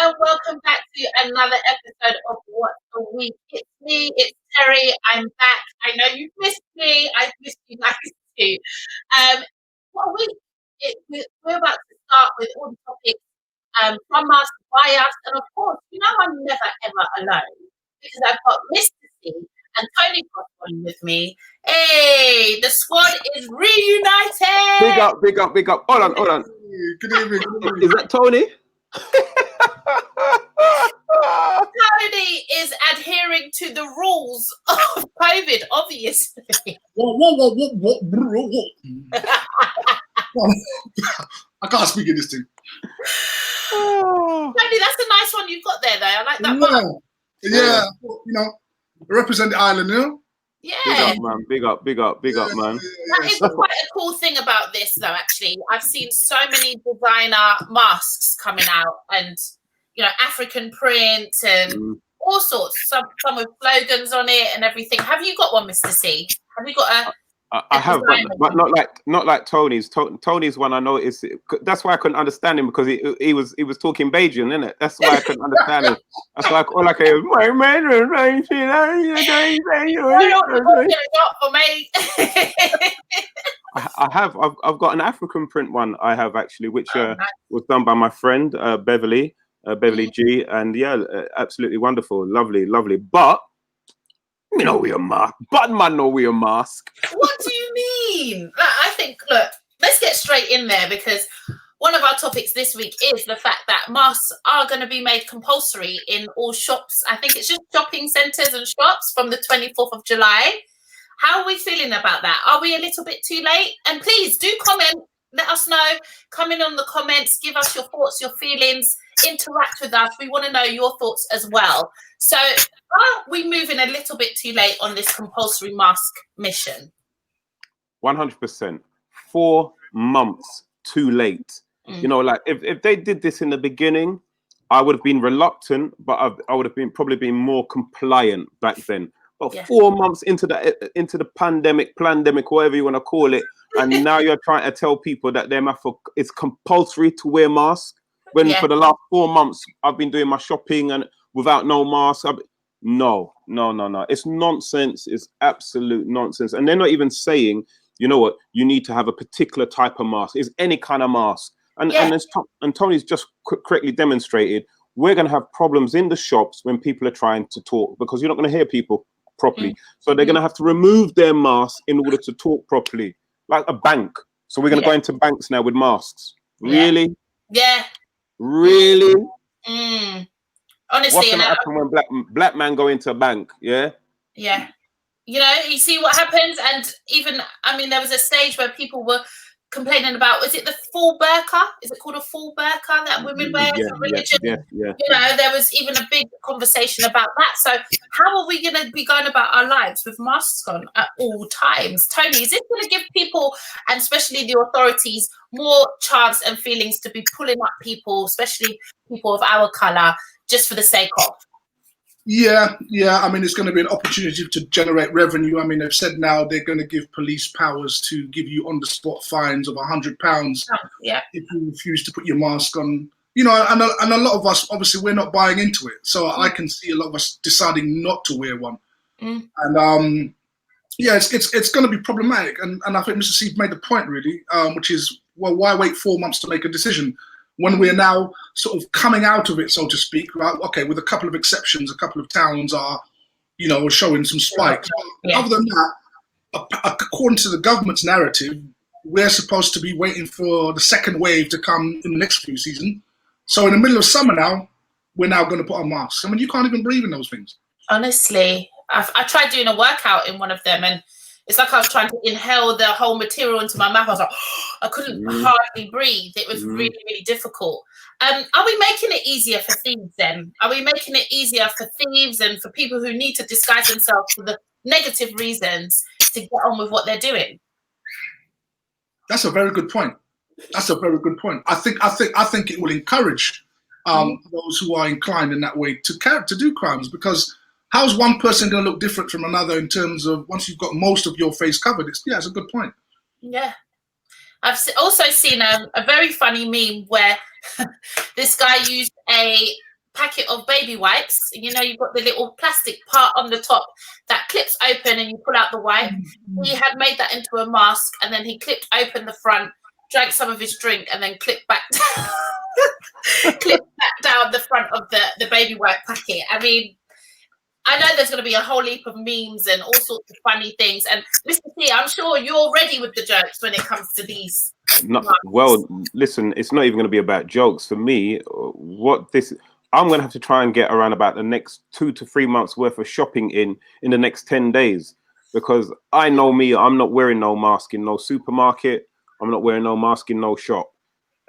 Hello, welcome back to another episode of What a Week. It's me, it's Terry. I'm back. I know you've missed me. I've missed you guys too. What a week. We're about to start with all the topics from us, by us, and of course, I'm never ever alone because I've got Mr. C and Tony Coston with me. Hey, the squad is reunited. Big up. Hold on. Good evening. Is that Tony? Tony is adhering to the rules of COVID, obviously. What? I can't speak in this thing. Tony, that's a nice one you've got there, though. I like that one. Yeah. Represent the island, Yeah. Big up, man. That is quite a cool thing about this, though, actually. I've seen so many designer masks coming out and, African print and all sorts. Some with slogans on it and everything. Have you got one, Mr. C? Have you got a... I have, but not like Tony's. Tony's one I know is that's why I couldn't understand him because he was talking Bajan, isn't it? That's why I couldn't understand him. That's like all I can hear. I've got an African print one. I have actually, which was done by my friend Beverly G, and absolutely wonderful, lovely, but. We know we a mask. Bad man know we a mask. What do you mean? I think, look, let's get straight in there because one of our topics this week is the fact that masks are going to be made compulsory in all shops. I think it's just shopping centres and shops from the 24th of July. How are we feeling about that? Are we a little bit too late? And please do comment. Let us know. Come in on the comments. Give us your thoughts, your feelings. Interact with us. We want to know your thoughts as well. So are we moving a little bit too late on this compulsory mask mission? 100%. 4 months too late. Like if they did this in the beginning, I would have been reluctant, but I would have probably been more compliant back then. But 4 months into the pandemic, whatever you want to call it, and now you're trying to tell people that it's compulsory to wear masks. When for the last 4 months I've been doing my shopping and without no mask. No. It's nonsense. It's absolute nonsense. And they're not even saying, you know what, you need to have a particular type of mask. It's any kind of mask. And Tony's just correctly demonstrated, we're going to have problems in the shops when people are trying to talk because you're not going to hear people properly. So they're going to have to remove their masks in order to talk properly, like a bank. So we're going to go into banks now with masks. Really? Yeah. Really? Honestly, what's going to happen when black man go into a bank? Yeah. You see what happens, and even there was a stage where people were complaining about, was it the full burqa? Is it called a full burqa that women wear for religion? There was even a big conversation about that. So how are we going to be going about our lives with masks on at all times? Tony, is it going to give people, and especially the authorities, more chance and feelings to be pulling up people, especially people of our colour, just for the sake of? Yeah. It's going to be an opportunity to generate revenue. They've said now they're going to give police powers to give you on-the-spot fines of £100 if you refuse to put your mask on. And a lot of us, obviously, we're not buying into it. So I can see a lot of us deciding not to wear one. And it's going to be problematic. And I think Mr. C made the point really, which is, well, why wait 4 months to make a decision? When we're now sort of coming out of it, so to speak, right? Okay, with a couple of exceptions, a couple of towns are, showing some spikes. Other than that, according to the government's narrative, we're supposed to be waiting for the second wave to come in the next flu season. So in the middle of summer now, we're now going to put on masks. You can't even breathe in those things. Honestly, I tried doing a workout in one of them, and it's like I was trying to inhale the whole material into my mouth. I was like, I couldn't hardly breathe. It was really, really difficult. Are we making it easier for thieves then? Are we making it easier for thieves and for people who need to disguise themselves for the negative reasons to get on with what they're doing? That's a very good point. I think it will encourage those who are inclined in that way to do crimes, because how's one person going to look different from another in terms of once you've got most of your face covered? It's a good point. Yeah. I've also seen a very funny meme where this guy used a packet of baby wipes. You know, you've got the little plastic part on the top that clips open and you pull out the wipe. He had made that into a mask, and then he clipped open the front, drank some of his drink, and then clipped back down the front of the baby wipe packet. I mean, I know there's going to be a whole heap of memes and all sorts of funny things. And Mr. T, I'm sure you're ready with the jokes when it comes to these. Well, listen, it's not even going to be about jokes. For me, I'm going to have to try and get around about the next 2 to 3 months worth of shopping in the next 10 days. Because I know me, I'm not wearing no mask in no supermarket. I'm not wearing no mask in no shop.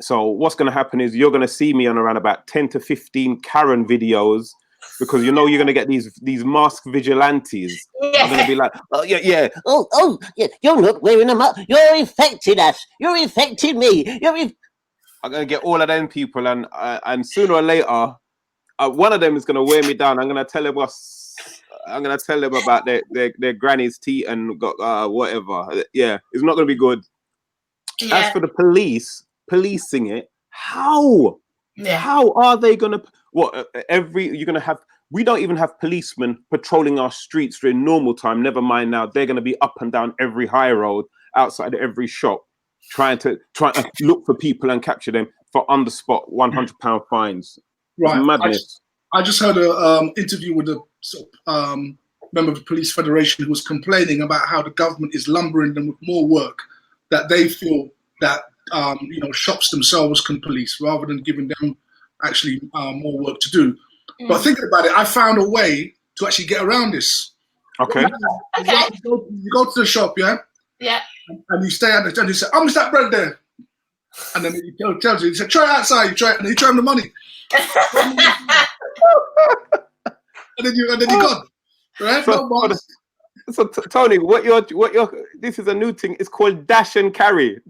So what's going to happen is you're going to see me on around about 10 to 15 Karen videos, because you know you're going to get these mask vigilantes. Yeah. I'm going to be like, oh yeah. Oh yeah, you're not wearing a mask. You're infecting us. You're infecting me. I'm going to get all of them people, and sooner or later, one of them is going to wear me down. I'm going to tell them about their granny's tea and got whatever. Yeah, it's not going to be good. Yeah. As for the policing it, how are they going to? We don't even have policemen patrolling our streets during normal time. Never mind now, they're going to be up and down every high road, outside of every shop, trying to look for people and capture them for on the spot £100 fines. Right, it's madness. I just heard an interview with a member of the Police Federation who was complaining about how the government is lumbering them with more work that they feel that shops themselves can police, rather than giving them actually more work to do. But thinking about it, I found a way to actually get around this. Okay. You go to the shop, yeah? Yeah. And you stay at the and you say, how much that bread there? And then he tells you, he said, try it outside, you try it, and you try him the money. and then you gone. Right? So Tony, what your this is a new thing. It's called dash and carry.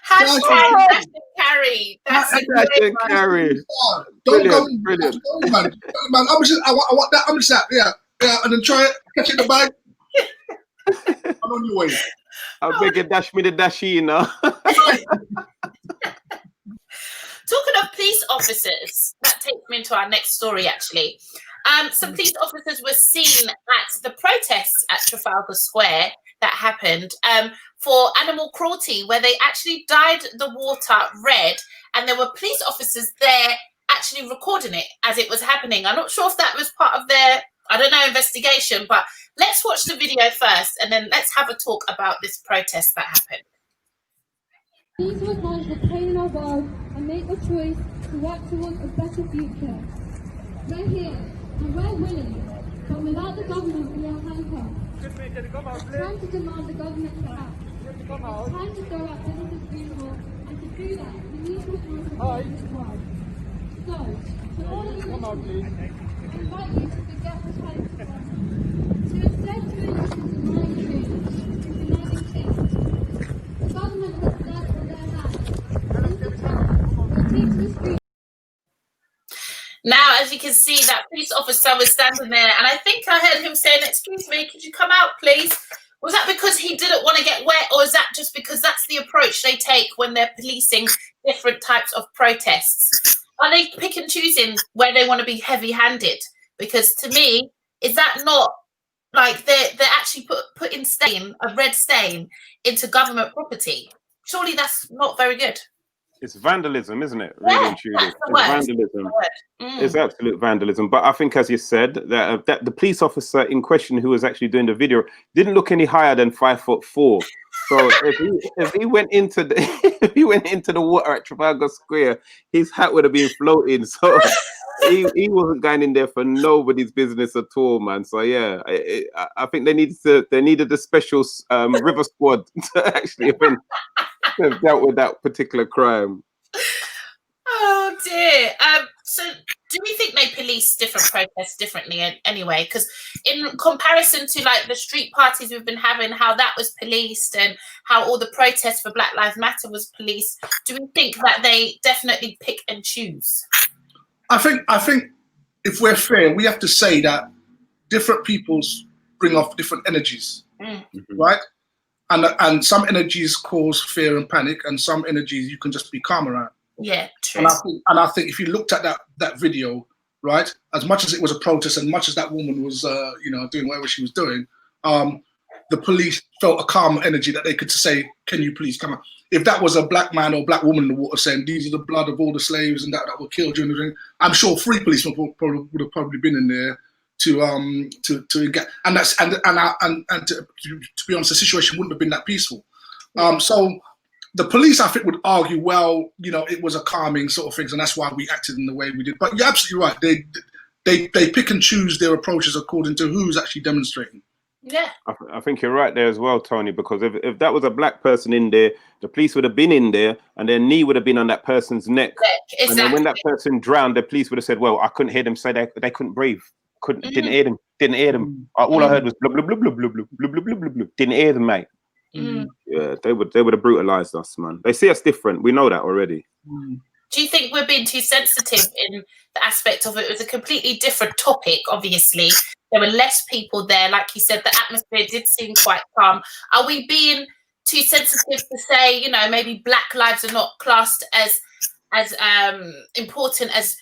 Hashtag dash and carry. That's dash and carry. Brilliant. Brilliant. Man, I want that. How much that? Yeah, and then try it, catch it in the bag. I'm on your way. I beg you, dash me the dashi now. Talking of police officers, that takes me into our next story, actually. Some police officers were seen at the protests at Trafalgar Square that happened for animal cruelty, where they actually dyed the water red, and there were police officers there actually recording it as it was happening. I'm not sure if that was part of their, investigation, but let's watch the video first, and then let's have a talk about this protest that happened. These were ones that change our world and make a choice to work towards a better future. We're here and we're willing, but without the government we are handcuffed. It's time to demand the government to act. It's time to throw out businesses people, and to do that we need to account for this world. So, to all of you listeners, I invite you to forget the types of government, to instead to listen to my dreams and demanding change. The government has blood on their hands. This is time. We'll take to the streets. Now, as you can see, that police officer was standing there, and I think I heard him saying, "Excuse me, could you come out, please?" Was that because he didn't want to get wet, or is that just because that's the approach they take when they're policing different types of protests? Are they pick and choosing where they want to be heavy-handed? Because to me, is that not like they're actually putting a red stain into government property? Surely that's not very good. It's vandalism, isn't it? Really and truly. It's vandalism. It's absolute vandalism. But I think, as you said, that the police officer in question who was actually doing the video didn't look any higher than 5'4". So if he went into the water at Trafalgar Square, his hat would have been floating. So he wasn't going in there for nobody's business at all, man. So yeah, I think they needed a special river squad to actually have dealt with that particular crime. Oh dear. So do we think they police different protests differently anyway? Because in comparison to like the street parties we've been having, how that was policed and how all the protests for Black Lives Matter was policed, do we think that they definitely pick and choose? I think if we're fair, we have to say that different peoples bring off different energies, right? And some energies cause fear and panic, and some energies you can just be calm around. Yeah, true. And I think if you looked at that video, right, as much as it was a protest, and much as that woman was, doing whatever she was doing, the police felt a calm energy that they could say, "Can you please come out?" If that was a black man or black woman in the water saying, "These are the blood of all the slaves and that were killed during the thing," I'm sure 3 policemen would have probably been in there to get, and to be honest, the situation wouldn't have been that peaceful. So the police, I think, would argue, well, it was a calming sort of things, and that's why we acted in the way we did. But you're absolutely right. They pick and choose their approaches according to who's actually demonstrating. Yeah, I think you're right there as well, Tony, because if that was a black person in there, the police would have been in there and their knee would have been on that person's neck. Exactly. And then when that person drowned, the police would have said, well, I couldn't hear them say they couldn't breathe. Didn't hear them. All I heard was blub, blub, blub, blub, blub, blub, blub, blub, blub, blub. Didn't hear them, mate. Yeah, they would have brutalized us, man. They see us different. We know that already. Do you think we're being too sensitive in the aspect of it? It was a completely different topic, obviously. There were less people there. Like you said, the atmosphere did seem quite calm. Are we being too sensitive to say, maybe black lives are not classed as important as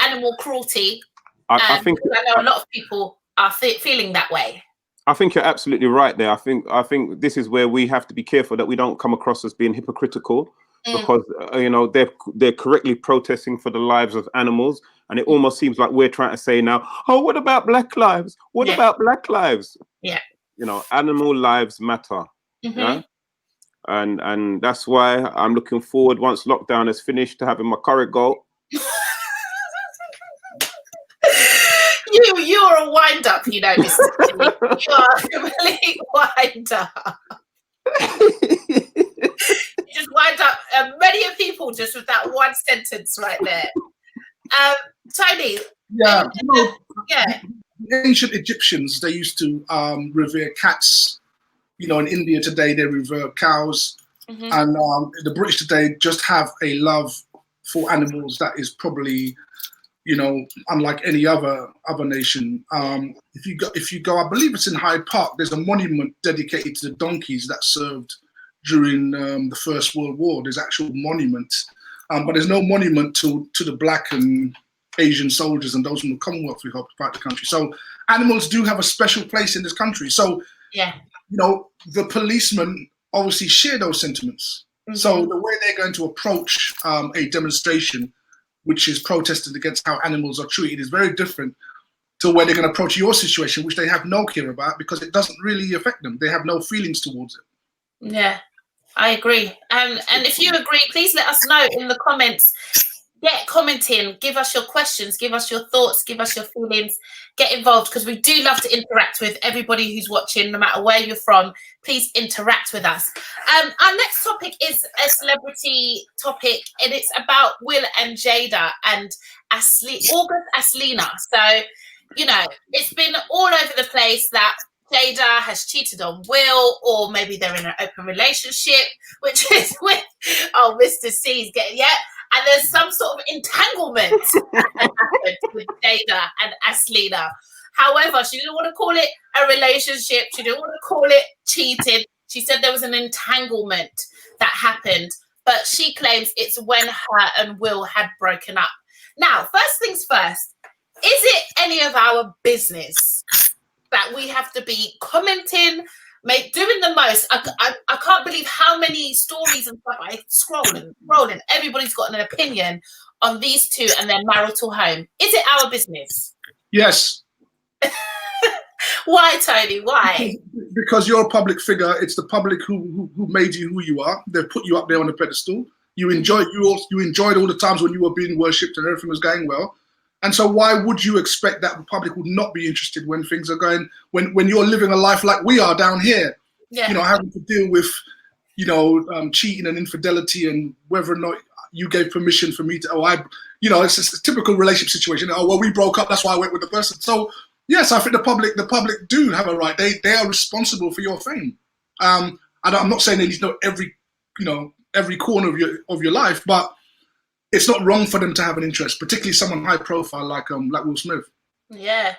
animal cruelty? I think I know a lot of people are feeling that way. I think you're absolutely right there. I think this is where we have to be careful that we don't come across as being hypocritical, because they're correctly protesting for the lives of animals, and it almost seems like we're trying to say now, oh, what about black lives? What about black lives? Yeah, animal lives matter. Yeah, and that's why I'm looking forward, once lockdown is finished, to having my curry goat. You're a wind up, Mr. You are a complete wind up. Just wind up many people just with that one sentence right there. Tony. Yeah. The ancient Egyptians, they used to revere cats. In India today, they revere cows. And the British today just have a love for animals that is probably, unlike any other nation. If you go, I believe it's in Hyde Park, there's a monument dedicated to the donkeys that served during the First World War. There's actual monuments, but there's no monument to the black and Asian soldiers and those from the Commonwealth who helped fight the country. So animals do have a special place in this country. So the policemen obviously share those sentiments. So the way they're going to approach a demonstration which is protested against how animals are treated is very different to where they're going to approach your situation, which they have no care about because it doesn't really affect them. They have no feelings towards it. Yeah, I agree. And if you agree, please let us know in the comments. Get commenting, give us your questions, give us your thoughts, give us your feelings, get involved, because we do love to interact with everybody who's watching, no matter where you're from. Please interact with us. Our next topic is a celebrity topic, and it's about Will and Jada and August Alsina. So, it's been all over the place that Jada has cheated on Will, or maybe they're in an open relationship, which is with, Mr. C's getting, and there's some sort of entanglement that happened with Jada and Alsina. However, she didn't want to call it a relationship. She didn't want to call it cheating. She said there was an entanglement that happened, but she claims it's when her and Will had broken up. Now, first things first, is it any of our business that we have to be commenting, doing the most? I can't believe how many stories and stuff I scrolling. Everybody's got an opinion on these two and their marital home. Is it our business? Yes. Why, Tony? Why? Because you're a public figure. It's the public who made you who you are. They've put you up there on the pedestal. You enjoyed all the times when you were being worshipped and everything was going well. And so why would you expect that the public would not be interested when things are going, when you're living a life like we are down here, having to deal with, cheating and infidelity and whether or not you gave permission for me to, it's just a typical relationship situation. Oh, well, we broke up. That's why I went with the person. So yes, I think the public do have a right. They are responsible for your fame. I'm not saying they need to know every corner of your life, but it's not wrong for them to have an interest, particularly someone high profile like Will Smith. Yeah.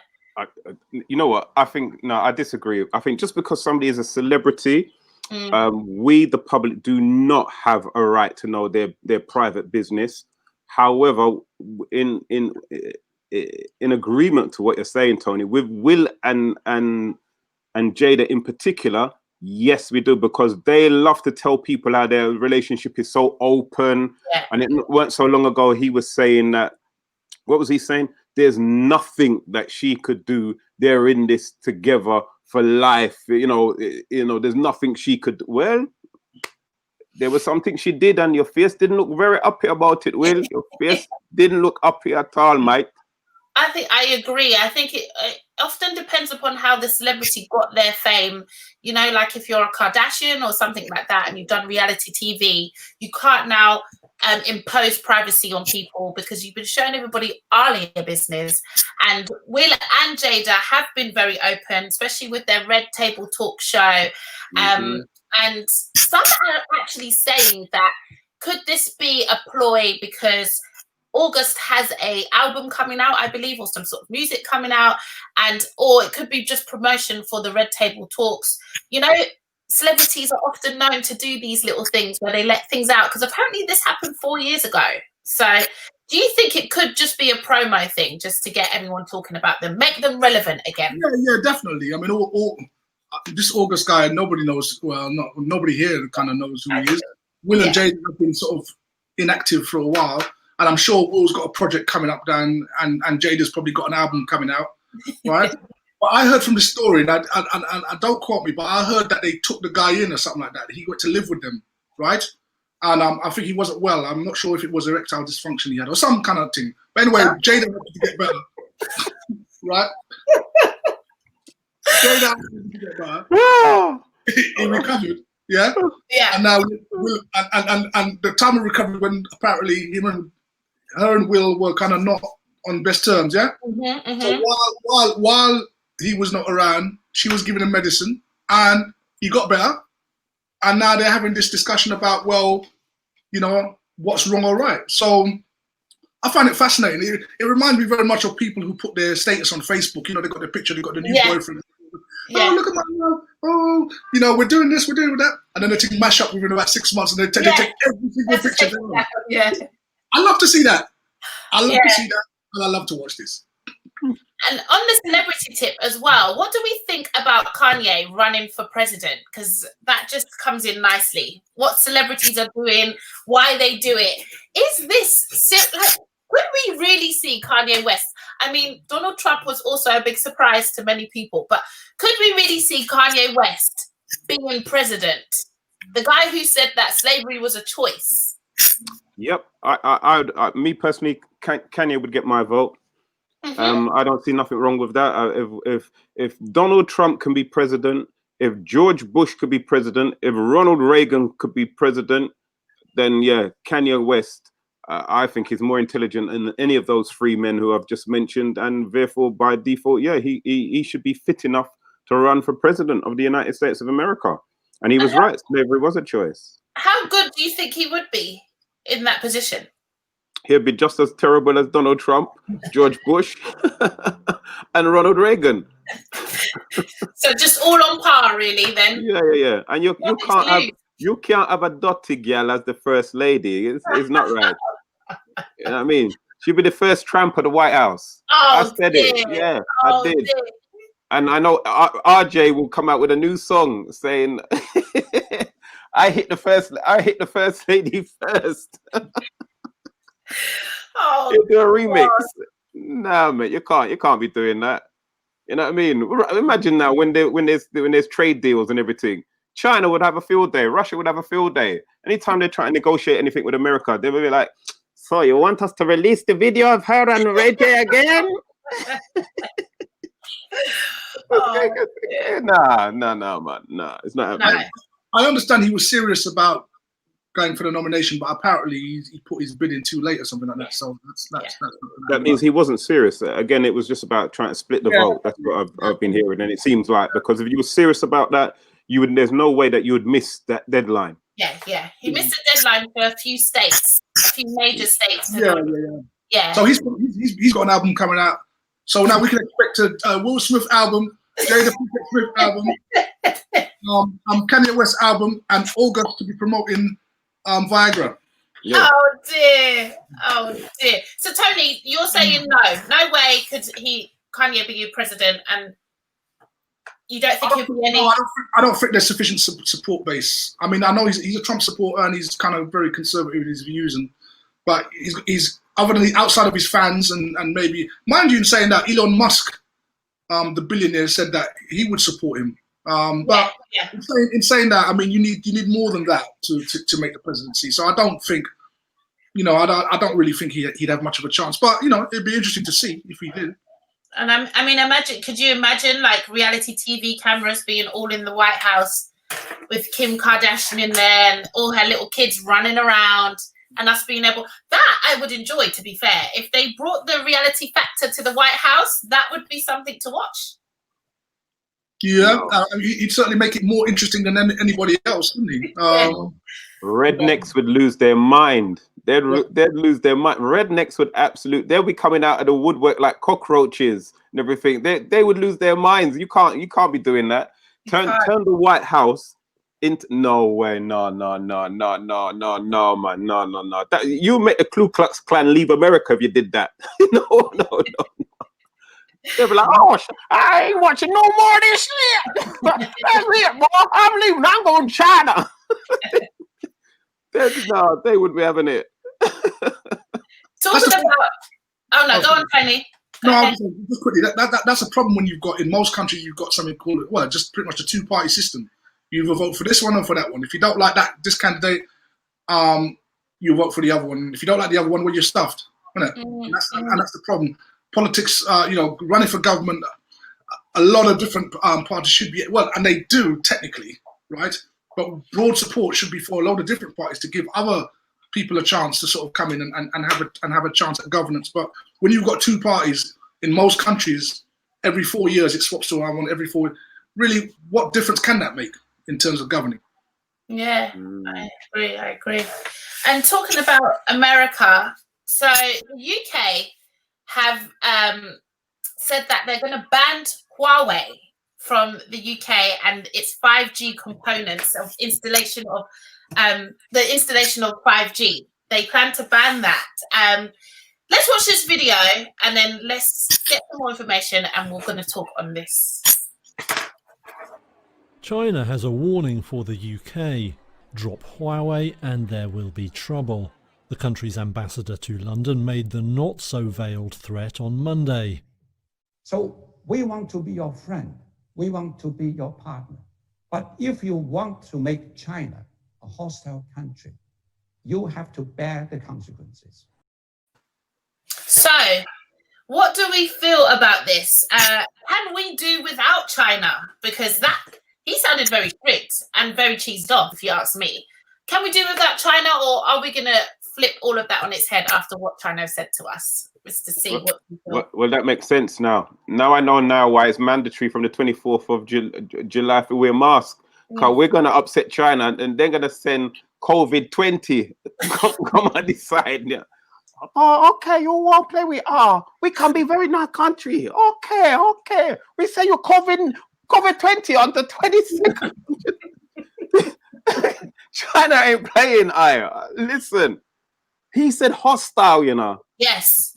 You know what? I think no, I disagree. I think just because somebody is a celebrity, we the public do not have a right to know their private business. However, in agreement to what you're saying, Tony, with Will and Jada in particular, yes, we do, because they love to tell people how their relationship is so open. Yeah. And it weren't so long ago he was saying that. What was he saying? There's nothing that she could do. They're in this together for life. You know, there's nothing she could. Well, there was something she did, and your face didn't look very happy about it. Will, your face didn't look happy at all, mate. I think I agree. I think it often depends upon how the celebrity got their fame. You know, like if you're a Kardashian or something like that, and you've done reality TV, you can't now impose privacy on people because you've been showing everybody all your business. And Will and Jada have been very open, especially with their Red Table Talk show. And some are actually saying that could this be a ploy because August has a album coming out, I believe, or some sort of music coming out, or it could be just promotion for the Red Table Talks. You know, celebrities are often known to do these little things where they let things out, because apparently this happened 4 years ago. So do you think it could just be a promo thing just to get everyone talking about them, make them relevant again? Yeah, definitely. I mean, this August guy, nobody knows. Well, nobody here kind of knows who he is. Will and Jada have been sort of inactive for a while, and I'm sure Will's got a project coming up down, and Jada's probably got an album coming out, right? But I heard from the story, and I don't quote me, but I heard that they took the guy in or something like that. He got to live with them, right? And I think he wasn't well. I'm not sure if it was erectile dysfunction he had or some kind of thing. But anyway, Jada wanted to get better, right? Jada wanted to get better. He recovered, yeah. And now, and the time of recovery when apparently her and Will were kind of not on best terms, yeah. So while he was not around, she was giving him medicine, and he got better. And now they're having this discussion about, well, you know, what's wrong or right. So I find it fascinating. It reminds me very much of people who put their status on Facebook. You know, they got their picture, they got the new boyfriend. Oh, look at my love. Oh, you know, we're doing this, we're doing that. And then they take mash up within about 6 months, and they take every single picture down. Yeah. I love to see that. I love to see that, and I love to watch this. And on the celebrity tip as well, what do we think about Kanye running for president? Because that just comes in nicely. What celebrities are doing, why they do it. Is this, like, could we really see Kanye West? I mean, Donald Trump was also a big surprise to many people, but could we really see Kanye West being president? The guy who said that slavery was a choice. Yep, I me personally, Kanye would get my vote. I don't see nothing wrong with that. If Donald Trump can be president, if George Bush could be president, if Ronald Reagan could be president, then yeah, Kanye West, I think, is more intelligent than any of those three men who I've just mentioned, and therefore by default, yeah, he should be fit enough to run for president of the United States of America. And he was right; slavery was a choice. How good do you think he would be in that position? He'll be just as terrible as Donald Trump, George Bush, and Ronald Reagan. So just all on par, really, then. Yeah. And you can't have a dirty girl as the first lady. It's not right. You know what I mean? She'll be the first tramp of the White House. I said it. Yeah, I did. Dear. And I know RJ will come out with a new song saying, "I hit the first lady first." You do a remix. Nah, mate, you can't be doing that. You know what I mean? Imagine now when there's trade deals and everything. China would have a field day. Russia would have a field day. Anytime they try to negotiate anything with America, they will be like, "So you want us to release the video of her and Ray J again?" Nah, man. Nah, it's not happening. I understand he was serious about going for the nomination, but apparently he put his bid in too late or something like that. So that means he wasn't serious. Again, it was just about trying to split the vote. That's what I've been hearing, and it seems like because if you were serious about that, there's no way that you would miss that deadline. Yeah. He missed the deadline for a few states, a few major states. Yeah. So he's got an album coming out. So now we can expect a Will Smith album, Jada Pinkett Smith album, Kanye West album, and August to be promoting Viagra. Yeah. Oh dear. So Tony, you're saying no way could Kanye be your president, and you don't think he'll be any? No, I don't think there's sufficient support base. I mean, I know he's a Trump supporter and he's kind of very conservative in his views, but he's other than outside of his fans and maybe, mind you, in saying that Elon Musk, the billionaire, said that he would support him. But in saying that, I mean, you need more than that to make the presidency. So I don't think, I don't really think he'd have much of a chance. But it'd be interesting to see if he did. And I mean, could you imagine like reality TV cameras being all in the White House with Kim Kardashian in there and all her little kids running around, and us being able, that I would enjoy, to be fair. If they brought the reality factor to the White House, that would be something to watch. Yeah, he'd certainly make it more interesting than anybody else, wouldn't he? Rednecks would lose their mind. They'd lose their mind. Rednecks would they'll be coming out of the woodwork like cockroaches and everything. They would lose their minds. You can't be doing that. Turn the White House into, no way, no, man, no. That, you make the Ku Klux Klan leave America if you did that. No. They'll be like, oh, I ain't watching no more of this shit. That's it, boy. I'm leaving. I'm going to China. No, they would be having it. Talking about, go on, Tony. Just quickly. That's a problem when you've got, in most countries, you've got something called, just pretty much a two-party system. You either vote for this one or for that one. If you don't like this candidate, you vote for the other one. If you don't like the other one, well, you're stuffed. Isn't it? And that's the problem. Politics, running for government, a lot of different parties should be, and they do technically, right? But broad support should be for a lot of different parties to give other people a chance to sort of come in and have a chance at governance. But when you've got two parties in most countries, every 4 years it swaps to one every 4 years. Really, what difference can that make in terms of governing? Yeah, I agree. And talking about America, so the UK have said that they're going to ban Huawei from the UK and its 5G components of the installation of 5G. They plan to ban that. Let's watch this video and then let's get some more information, and we're going to talk on this. China has a warning for the UK. Drop Huawei and there will be trouble. The country's ambassador to London made the not-so-veiled threat on Monday. So we want to be your friend. We want to be your partner. But if you want to make China a hostile country, you have to bear the consequences. So, what do we feel about this? Can we do without China? Because he sounded very strict and very cheesed off, if you ask me. Can we do without China, or are we going to flip all of that on its head after what China said to us? Just to see what people... Well, that makes sense now. Now I know why it's mandatory from the 24th of July to wear masks. Because we're going to upset China and they're going to send COVID-20 come on this side. Yeah. Oh, okay, you won't play with we can be very nice country. Okay. We say you COVID-20 on the 22nd. China ain't playing, listen. He said hostile, Yes.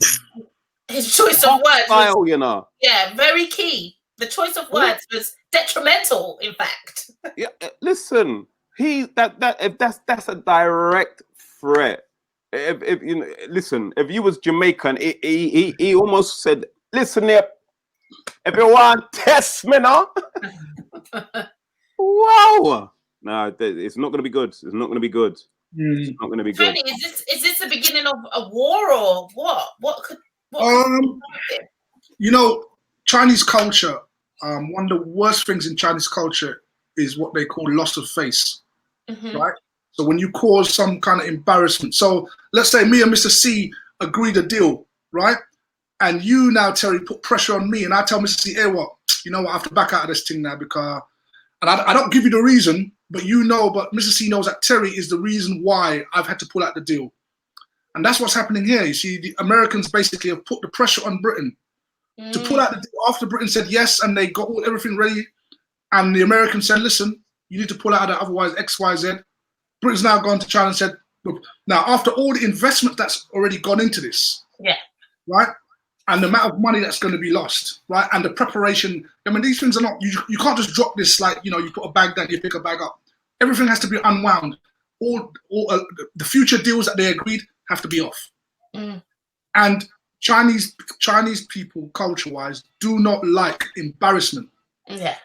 His choice of words was, yeah, very key. The choice of words was detrimental, in fact. Yeah, listen. That's a direct threat. If you was Jamaican, he almost said, listen here, if you want test me now. Wow. No, it's not going to be good. It's not going to be good. It's not going to be good. Tony, is this the beginning of a war or what? Chinese culture, one of the worst things in Chinese culture is what they call loss of face, right? So when you cause some kind of embarrassment. So let's say me and Mr. C agreed a deal, right? And you now, Terry, put pressure on me, and I tell Mr. C, hey, what? You know what? I have to back out of this thing now because, and I don't give you the reason, but but Mr. C knows that Terry is the reason why I've had to pull out the deal. And that's what's happening here. You see, the Americans basically have put the pressure on Britain to pull out the deal after Britain said yes and they got everything ready, and the Americans said, listen, you need to pull out of that, otherwise X, Y, Z. Britain's now gone to China and said, look, now after all the investment that's already gone into this, right, and the amount of money that's going to be lost, right, and the preparation, I mean, these things are not, you can't just drop this like, you know, you put a bag down, you pick a bag up. Everything has to be unwound. All the future deals that they agreed have to be off. And Chinese people, culture-wise, do not like embarrassment. Yeah.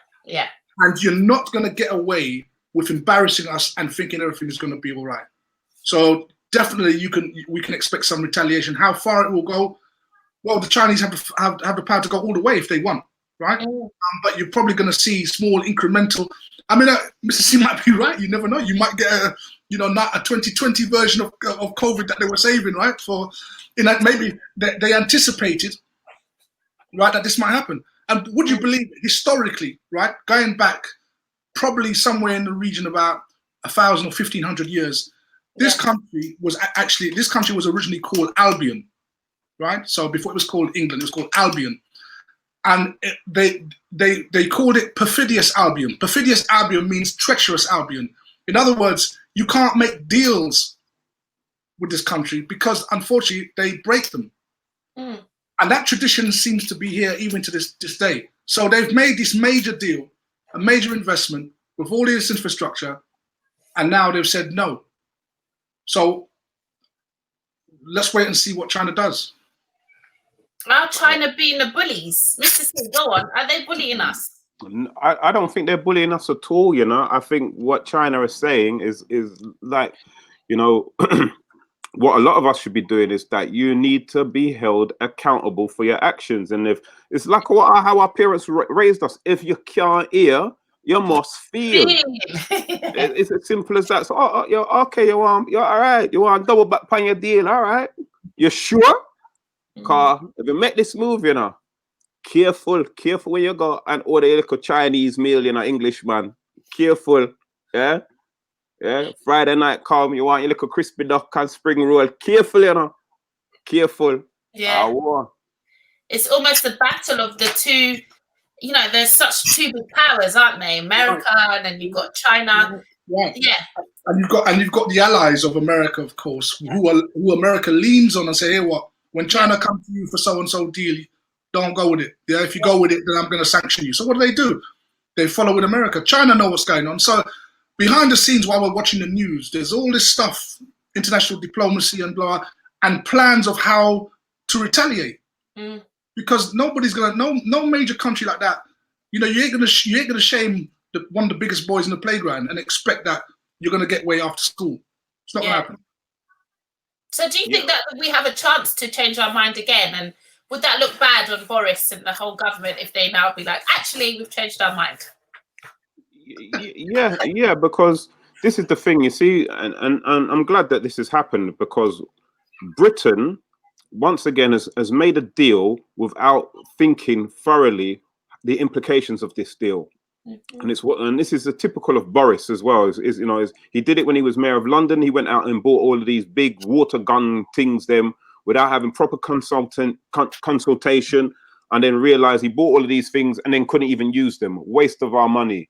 And you're not going to get away with embarrassing us and thinking everything is going to be all right. So definitely, we can expect some retaliation. How far it will go? Well, the Chinese have the power to go all the way if they want, right? But you're probably going to see small incremental. I mean, Mr. C might be right. You never know. You might get not a 2020 version of COVID that they were saving, right? Maybe they anticipated, right, that this might happen. And would you believe historically, right, going back probably somewhere in the region about 1,000 or 1,500 years, this country was originally called Albion, right? So before it was called England, it was called Albion. And they called it Perfidious Albion. Perfidious Albion means treacherous Albion. In other words, you can't make deals with this country because, unfortunately, they break them. And that tradition seems to be here even to this day. So they've made this major deal, a major investment with all this infrastructure, and now they've said no. So let's wait and see what China does. Are China being the bullies? Mr. C, go on. Are they bullying us? I don't think they're bullying us at all, you know. I think what China is saying is like, you know, what a lot of us should be doing is that you need to be held accountable for your actions. And if it's like how our parents raised us, if you can't hear, you must feel. It's as simple as that. So, you're okay, you're all right. You want double back on your deal, all right? You sure? Because if you make this move, you know, careful where you go and order a little Chinese meal, you know, Englishman. Careful, yeah? Friday night come, you want your little crispy duck and spring roll. Careful, you know. Careful. Yeah. It's almost a battle of the two, you know, there's such two big powers, aren't they? America and then you've got China. Yeah. And you've got the allies of America, of course, who America leans on and say, hey, what? When China comes to you for so-and-so deal, don't go with it. Yeah, if you go with it, then I'm going to sanction you. So what do? They follow with America. China know what's going on. So behind the scenes, while we're watching the news, there's all this stuff, international diplomacy and blah, and plans of how to retaliate. Because nobody's no major country like that. You know, you ain't gonna shame one of the biggest boys in the playground and expect that you're gonna get way after school. It's not gonna happen. So do you think that we have a chance to change our mind again? And would that look bad on Boris and the whole government if they now be like, actually, we've changed our mind? Yeah, because this is the thing, you see, and I'm glad that this has happened because Britain, once again, has made a deal without thinking thoroughly the implications of this deal. And this is a typical of Boris as well. He did it when he was mayor of London. He went out and bought all of these big water gun things without having proper consultation, and then realized he bought all of these things and then couldn't even use them. Waste of our money.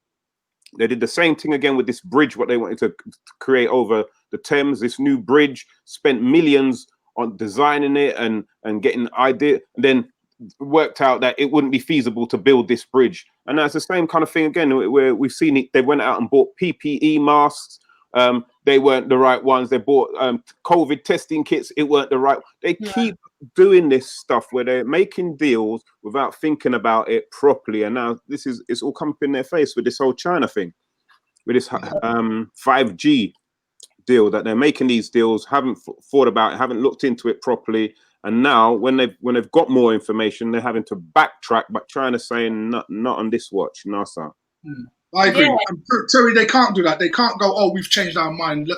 They did the same thing again with this bridge, what they wanted to create over the Thames. This new bridge, spent millions on designing it and getting idea, and then worked out that it wouldn't be feasible to build this bridge. And that's the same kind of thing again, where we've seen it. They went out and bought PPE masks. They weren't the right ones. They bought COVID testing kits. It weren't the right. They keep doing this stuff where they're making deals without thinking about it properly. And now it's all come up in their face with this whole China thing, with this 5G deal, that they're making these deals, haven't thought about it, haven't looked into it properly. And now when they've got more information, they're having to backtrack, but China's saying not on this watch, no, sir. I agree. And Terry, they can't do that. They can't go, oh, we've changed our mind.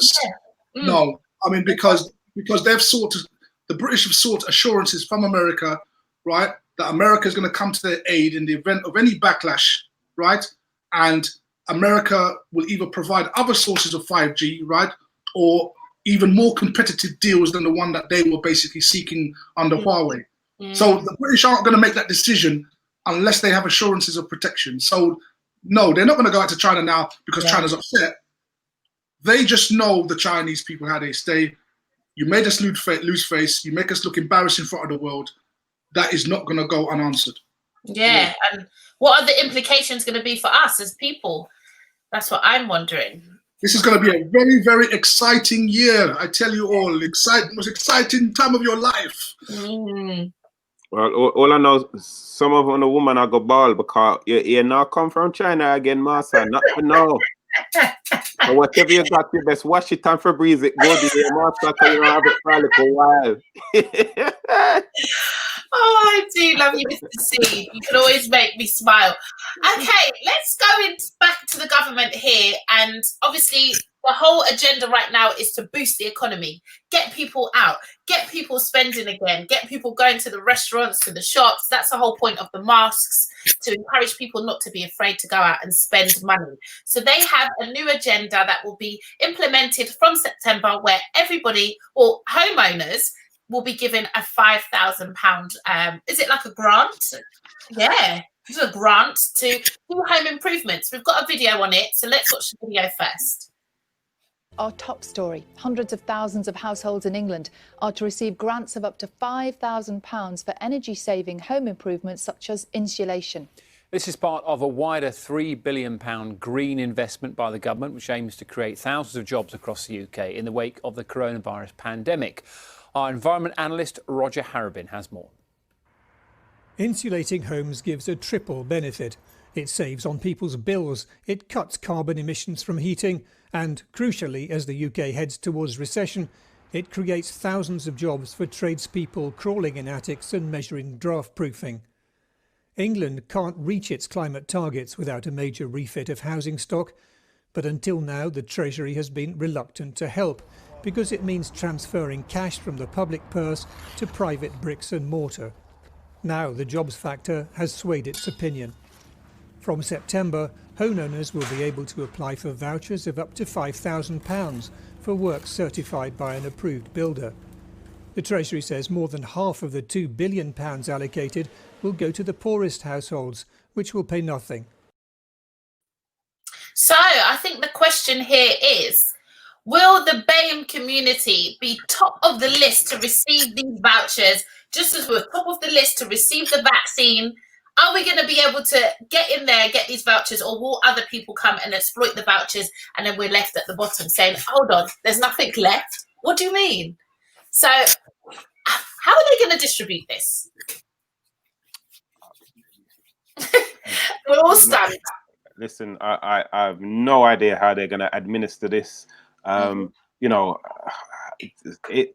No. I mean, because they've the British have sought assurances from America, right, that America is going to come to their aid in the event of any backlash, right? And America will either provide other sources of 5G, right, or even more competitive deals than the one that they were basically seeking under Huawei. So the British aren't going to make that decision unless they have assurances of protection. So no, they're not going to go out to China now because China's upset. They just know the Chinese people, how they stay. You made us lose face. You make us look embarrassed in front of the world. That is not going to go unanswered. Yeah, and what are the implications going to be for us as people? That's what I'm wondering. This is going to be a very, very exciting year. I tell you all, most exciting time of your life. Well, all I know is some of the woman I go ball because you now come from China again, master. Not to know. So whatever you got, you best wash it and Febreze it. Go to your master because you don't have it for a little while. Oh, I do love you, Mr. C. You can always make me smile. Okay, let's go back to the government here. And obviously, the whole agenda right now is to boost the economy, get people out, get people spending again, get people going to the restaurants, to the shops. That's the whole point of the masks, to encourage people not to be afraid to go out and spend money. So they have a new agenda that will be implemented from September where everybody, or homeowners, will be given a £5,000. Is it like a grant? Yeah, it's a grant to do home improvements. We've got a video on it, so let's watch the video first. Our top story, hundreds of thousands of households in England are to receive grants of up to £5,000 for energy-saving home improvements such as insulation. This is part of a wider £3 billion green investment by the government, which aims to create thousands of jobs across the UK in the wake of the coronavirus pandemic. Our environment analyst, Roger Harrabin, has more. Insulating homes gives a triple benefit. It saves on people's bills, it cuts carbon emissions from heating, and, crucially, as the UK heads towards recession, it creates thousands of jobs for tradespeople crawling in attics and measuring draft proofing. England can't reach its climate targets without a major refit of housing stock, but until now the Treasury has been reluctant to help, because it means transferring cash from the public purse to private bricks and mortar. Now the jobs factor has swayed its opinion. From September, homeowners will be able to apply for vouchers of up to £5,000 for work certified by an approved builder. The Treasury says more than half of the £2 billion allocated will go to the poorest households, which will pay nothing. So I think the question here is, will the BAME community be top of the list to receive these vouchers, just as we're top of the list to receive the vaccine? Are we going to be able to get in there, get these vouchers, or will other people come and exploit the vouchers and then we're left at the bottom saying, hold on, there's nothing left? What do you mean? So how are they going to distribute this? We're all stunned. Listen, I have no idea how they're going to administer this. You know,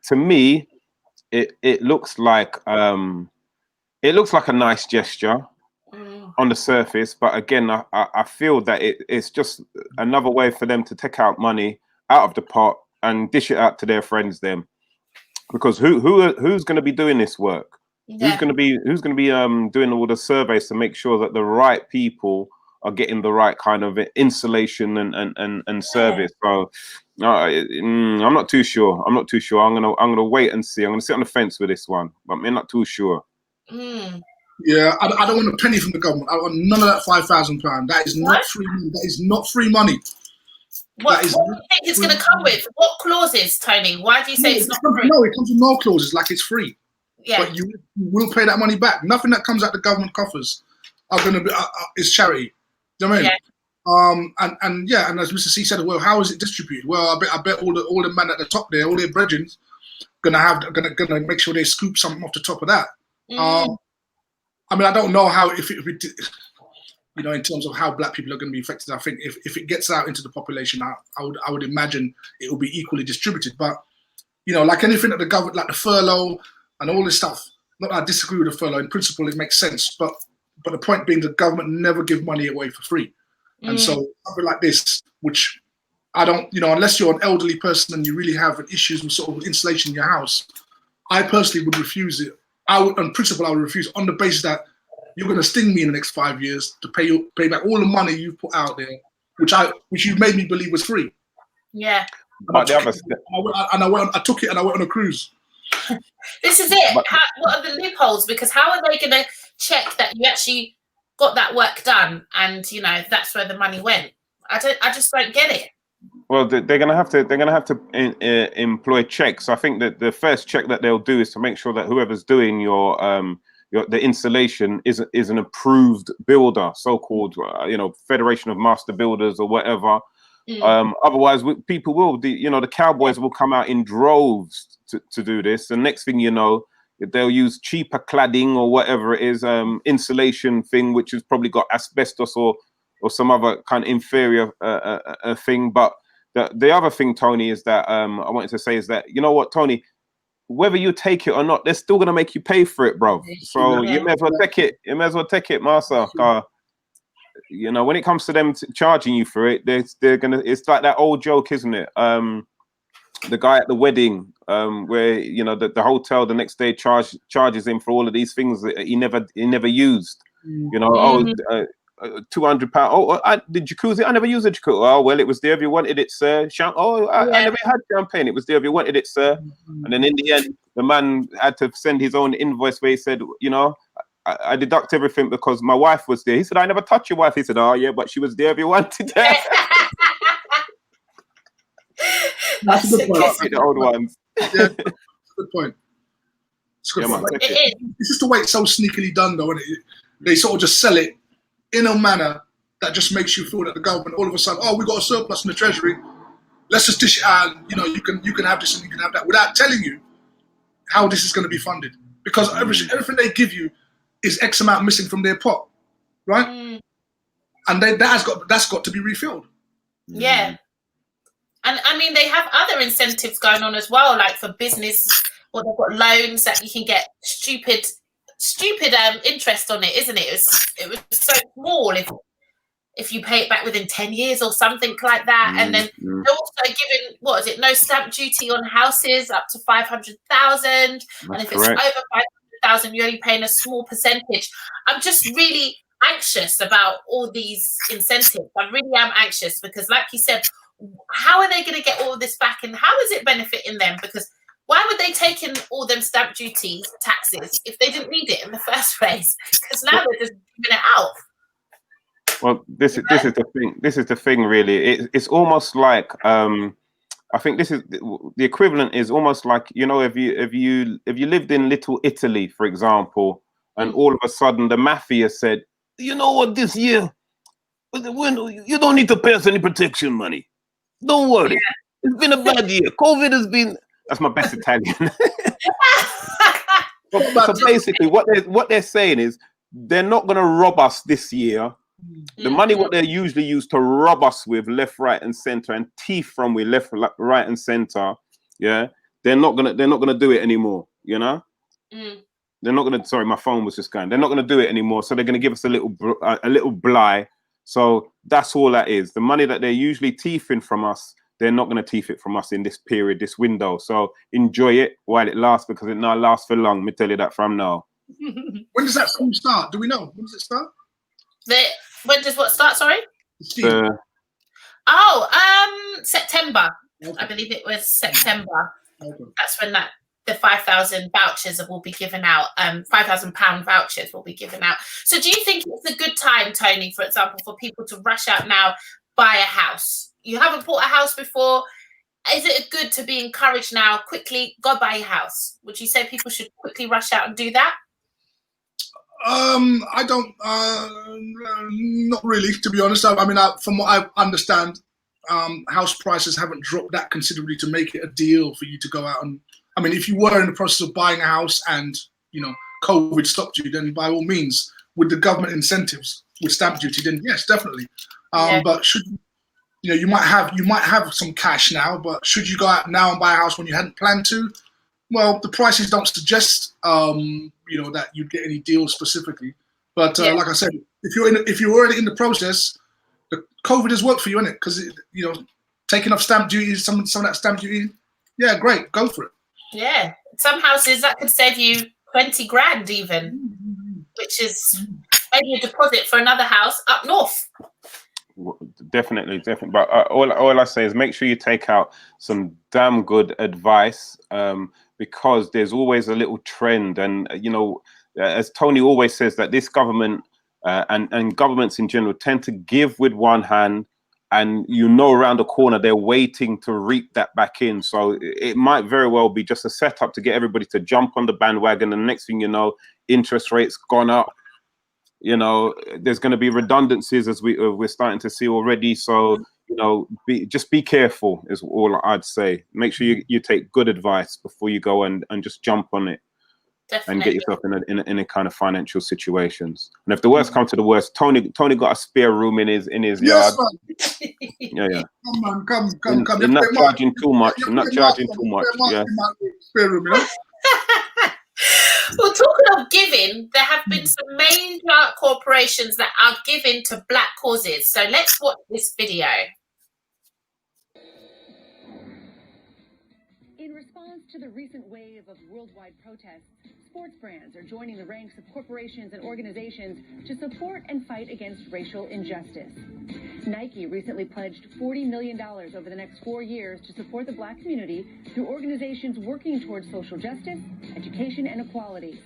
to me, it looks like a nice gesture on the surface, but again, I feel that it's just another way for them to take out money out of the pot and dish it out to their friends. Then, because who's going to be doing this work? Yeah. Who's going to be doing all the surveys to make sure that the right people are getting the right kind of insulation and service? So I'm not too sure. I'm gonna wait and see. I'm gonna sit on the fence with this one, but I'm not too sure. Yeah, I don't want a penny from the government. I want none of that £5,000. That is not free money. That is not free money. What do you think it's going to come with? What clauses, Tony? Why do you say it's not free? No, it comes with no clauses, like it's free. Yeah. But you will pay that money back. Nothing that comes out the government coffers are going to be is charity. Do you know what I mean? Yeah. And as Mr. C said, well, how is it distributed? Well, I bet all the men at the top there, all their brethren, gonna make sure they scoop something off the top of that. I mean, I don't know how if it you know, in terms of how black people are going to be affected. I think if it gets out into the population, I would imagine it will be equally distributed. But you know, like anything that the government, like the furlough and all this stuff. Not that I disagree with the furlough. In principle, it makes sense. But the point being, the government never give money away for free. And so something like this, which I don't, you know, unless you're an elderly person and you really have issues with sort of insulation in your house, I personally would refuse it. On principle, I would refuse on the basis that you're going to sting me in the next 5 years to pay back all the money you've put out there, which you made me believe was free. Yeah. And I took it and I went on a cruise. This is it. What are the loopholes? Because how are they going to check that you actually got that work done, and that's where the money went? I just don't get it. Well, they're gonna have to employ checks. I think that the first check that they'll do is to make sure that whoever's doing the installation is an approved builder, so-called Federation of Master Builders or whatever. Otherwise, people will, the cowboys will come out in droves to do this. And next thing you know, they'll use cheaper cladding or whatever it is, insulation thing, which has probably got asbestos or some other kind of inferior thing. But the other thing, Tony, is that I wanted to say is that, you know what, Tony, whether you take it or not, they're still gonna make you pay for it, bro. So you may as well take it. You may as well take it, Master. When it comes to them charging you for it, they're gonna. It's like that old joke, isn't it? The guy at the wedding, where the hotel the next day charges him for all of these things that he never used. £200. The jacuzzi, I never used a jacuzzi. Oh well, it was there if you wanted it, sir. I never had champagne. It was there if you wanted it, sir. And then in the end, the man had to send his own invoice where he said, I deduct everything because my wife was there. He said, I never touched your wife. He said, oh yeah, but she was there if you wanted her. That's a good point. The old ones. Yeah, that's a good point. It's just the way it's so sneakily done, though, isn't it? They sort of just sell it in a manner that just makes you feel that the government all of a sudden, oh, we got a surplus in the treasury, let's just dish it out. You can have this and you can have that, without telling you how this is going to be funded, because everything they give you is X amount missing from their pot, right? And that's got to be refilled. Yeah. And I mean, they have other incentives going on as well, like for business, or they've got loans that you can get stupid interest on it, isn't it? It was so small if you pay it back within 10 years or something like that. And then they're also giving, no stamp duty on houses up to 500,000. And if it's over 500,000, you're only paying a small percentage. I'm just really anxious about all these incentives. I really am anxious because, like you said, how are they going to get all of this back, and how is it benefiting them? Because why would they take in all them stamp duty taxes if they didn't need it in the first place? Because now they're just giving it out. Well, this is the thing. This is the thing, really. It's almost like I think this is the equivalent. Is almost like, if you lived in Little Italy, for example, and all of a sudden the mafia said, you know what, this year you don't need to pay us any protection money. Don't worry. It's been a bad year. COVID has been. That's my best Italian. So basically, what they're saying is they're not going to rob us this year. The money what they usually use to rob us with left, right, and center, and thief from with left, right, and center. Yeah, they're not gonna do it anymore. They're not gonna. Sorry, my phone was just going. They're not gonna do it anymore. So they're gonna give us a little bly. So that's all that is. The money that they're usually thieving from us, they're not going to thief it from us in this period, this window. So enjoy it while it lasts, because it not lasts for long. Let me tell you that from now. When does that film start? Do we know? When does it start? When does what start? Sorry. September. Okay. I believe it was September. Okay. That's when the 5,000 vouchers will be given out. £5,000 vouchers will be given out. So do you think it's a good time, Tony, for example, for people to rush out now, buy a house? You haven't bought a house before. Is it good to be encouraged now, quickly go buy a house? Would you say people should quickly rush out and do that? I don't, not really, to be honest. I mean, from what I understand, house prices haven't dropped that considerably to make it a deal for you to go out and, I mean, if you were in the process of buying a house and, COVID stopped you, then by all means, with the government incentives, with stamp duty, then yes, definitely. But should you might have some cash now, but should you go out now and buy a house when you hadn't planned to? Well, the prices don't suggest, that you'd get any deals specifically. But like I said, if you're already in the process, the COVID has worked for you, innit? Because taking off stamp duty, some of that stamp duty, yeah, great, go for it. Yeah, some houses that could save you 20 grand even, which is maybe a deposit for another house up north. Definitely. But all I say is make sure you take out some damn good advice, because there's always a little trend, and as Tony always says, that this government and governments in general tend to give with one hand, and around the corner they're waiting to reap that back in. So it might very well be just a setup to get everybody to jump on the bandwagon, and the next thing you know, interest rates gone up. There's going to be redundancies, as we're starting to see already. So just be careful is all I'd say. Make sure you take good advice before you go and just jump on it. Definitely. And get yourself in a kind of financial situations. And if the worst comes to the worst, Tony got a spare room in his yard. Yeah. Come. You're not charging too much. Yeah. Spare room, Well, talking of giving, there have been some major corporations that are giving to Black causes. So let's watch this video. In response to the recent wave of worldwide protests, sports brands are joining the ranks of corporations and organizations to support and fight against racial injustice. Nike recently pledged $40 million over the next 4 years to support the Black community through organizations working towards social justice, education, and equality.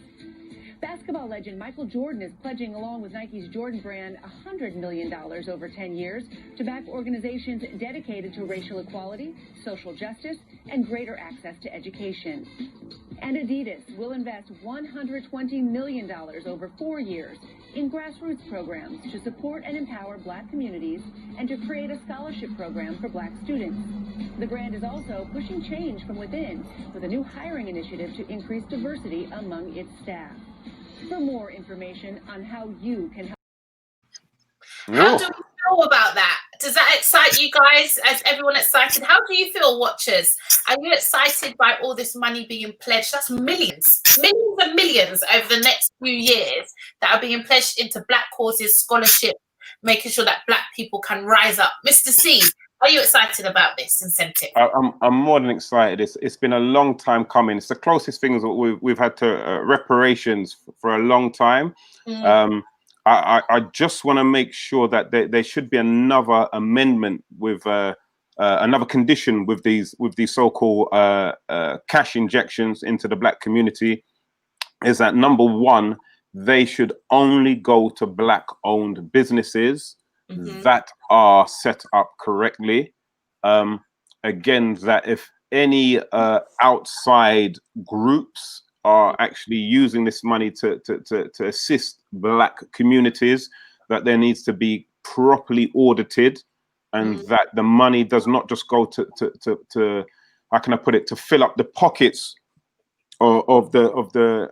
Basketball legend Michael Jordan is pledging, along with Nike's Jordan brand, $100 million over 10 years to back organizations dedicated to racial equality, social justice, and greater access to education. And Adidas will invest $120 million over 4 years in grassroots programs to support and empower Black communities and to create a scholarship program for Black students. The brand is also pushing change from within with a new hiring initiative to increase diversity among its staff. For more information on how you can help. How do we feel about that? Does that excite you guys? Is everyone excited? How do you feel, watchers? Are you excited by all this money being pledged? That's millions and millions over the next few years that are being pledged into Black causes, scholarship, making sure that Black people can rise up. Mr. C, are you excited about this incentive? I'm more than excited. It's been a long time coming. It's the closest things that we've had to reparations for a long time. I just want to make sure that there should be another amendment with another condition with these so-called cash injections into the Black community. Is that number one, they should only go to Black-owned businesses that are set up correctly. Again, that if any outside groups are actually using this money to assist Black communities, that there needs to be properly audited, and that the money does not just go to how can I put it, to fill up the pockets of the